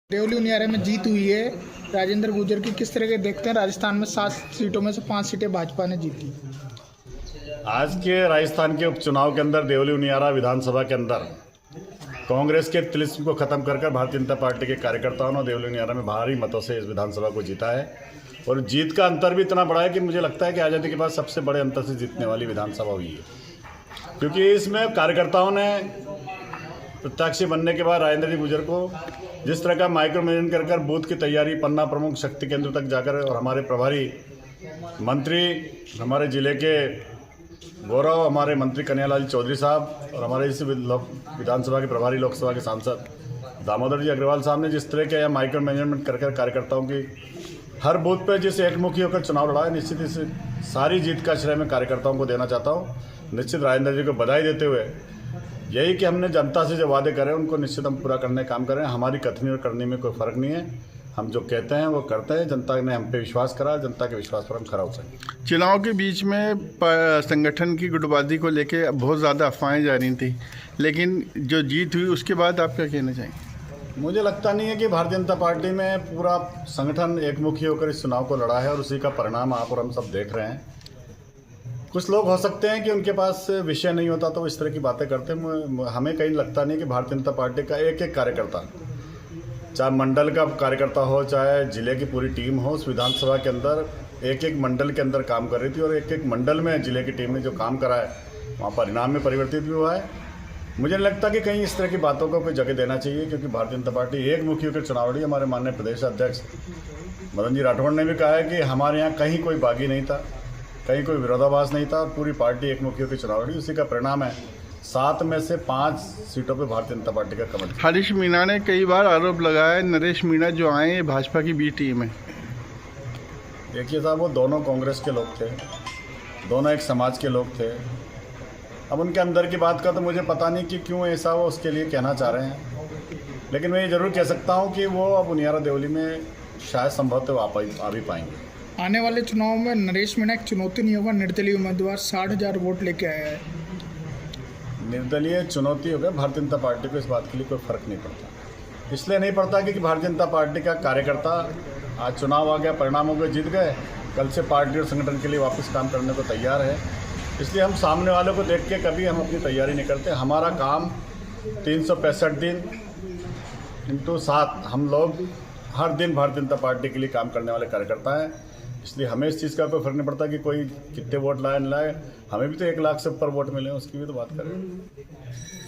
देवली उनियारे में जीत हुई है राजेंद्र गुर्जर की, किस तरह के देखते हैं? राजस्थान में 7 सीटों में से 5 सीटें भाजपा ने जीती। आज के राजस्थान के उपचुनाव के अंदर देवली उनियारा विधानसभा के अंदर कांग्रेस के तिलिस्म को खत्म कर भारतीय जनता पार्टी के कार्यकर्ताओं ने देवली उनियारा में भारी मतों से इस विधानसभा को जीता है। और जीत का अंतर भी इतना बड़ा है कि मुझे लगता है कि आज़ादी के बाद सबसे बड़े अंतर से जीतने वाली विधानसभा हुई है, क्योंकि इसमें कार्यकर्ताओं ने प्रत्याशी बनने के बाद राजेंद्र जी गुर्जर को जिस तरह का माइक्रो मैनेजमेंट कर बूथ की तैयारी, पन्ना प्रमुख शक्ति केंद्र तक जाकर, और हमारे प्रभारी मंत्री, हमारे जिले के गौरव, हमारे मंत्री कन्हैयालाल चौधरी साहब, और हमारे इस विधानसभा के प्रभारी लोकसभा के सांसद दामोदर जी अग्रवाल साहब ने जिस तरह के माइक्रो मैनेजमेंट कर कार्यकर्ताओं की हर बूथ पे जिस एकमुखी होकर चुनाव लड़ा है, निश्चित इस सारी जीत का श्रेय मैं कार्यकर्ताओं को देना चाहता हूँ। निश्चित राजेंद्र जी को बधाई देते हुए यही कि हमने जनता से जो वादे करें उनको निश्चित हम पूरा करने का काम करें। हमारी कथनी और करनी में कोई फ़र्क नहीं है, हम जो कहते हैं वो करते हैं। जनता ने हम पे विश्वास करा, जनता के विश्वास पर हम खरा उतरेंगे। चुनाव के बीच में संगठन की गुटबाजी को लेके बहुत ज़्यादा अफवाहें जा रही थी, लेकिन जो जीत हुई उसके बाद आप क्या कहना चाहेंगे? मुझे लगता नहीं है कि भारतीय जनता पार्टी में पूरा संगठन एकमुखी होकर इस चुनाव को लड़ा है, और उसी का परिणाम आप और हम सब देख रहे हैं। कुछ लोग हो सकते हैं कि उनके पास विषय नहीं होता तो इस तरह की बातें करते हैं। हमें कहीं लगता नहीं कि भारतीय जनता पार्टी का एक एक कार्यकर्ता, चाहे मंडल का कार्यकर्ता हो, चाहे जिले की पूरी टीम हो, उस विधानसभा के अंदर एक एक मंडल के अंदर काम कर रही थी, और एक एक मंडल में जिले की टीम ने जो काम करा है वहाँ परिणाम में परिवर्तित भी हुआ है। मुझे नहीं लगता कि कहीं इस तरह की बातों को कोई जगह देना चाहिए, क्योंकि भारतीय जनता पार्टी एक मुखी होकर चुनाव लड़ी। हमारे माननीय प्रदेश अध्यक्ष मदन जी राठौड़ ने भी कहा है कि हमारे यहाँ कहीं कोई बागी नहीं था, कहीं कोई विरोधाभास नहीं था, और पूरी पार्टी एक मुखी होकर चुनाव लड़ी। उसी का परिणाम है 7 में से 5 सीटों पे भारतीय जनता पार्टी का कमल। हरीश मीणा ने कई बार आरोप लगाया नरेश मीणा जो आए ये भाजपा की बी टीम है। देखिए साहब, वो दोनों कांग्रेस के लोग थे, दोनों एक समाज के लोग थे। अब उनके अंदर की बात का तो मुझे पता नहीं कि क्यों ऐसा वो उसके लिए कहना चाह रहे हैं, लेकिन मैं ये जरूर कह सकता हूँ कि वो अब उनियारा देवली में शायद संभवतः आ भी पाएंगे। आने वाले चुनाव में नरेश मीणा एक चुनौती नहीं होगा? निर्दलीय उम्मीदवार 60,000 वोट लेके आया है। निर्दलीय चुनौती हो गया, भारतीय जनता पार्टी को इस बात के लिए कोई फर्क नहीं पड़ता। इसलिए नहीं पड़ता कि भारतीय जनता पार्टी का कार्यकर्ता आज चुनाव आ गया, परिणाम हो गए, जीत गए, कल से पार्टी और संगठन के लिए वापस काम करने को तैयार है। इसलिए हम सामने वालों को देख के कभी हम अपनी तैयारी नहीं करते। हमारा काम 365 दिन इंटू 7 हम लोग हर दिन भारतीय जनता पार्टी के लिए काम करने वाले कार्यकर्ता हैं। इसलिए हमें इस चीज़ का कोई फर्क नहीं पड़ता कि कोई कितने वोट लाए न लाए। हमें भी तो 1 लाख से ऊपर वोट मिले, उसकी भी तो बात करें।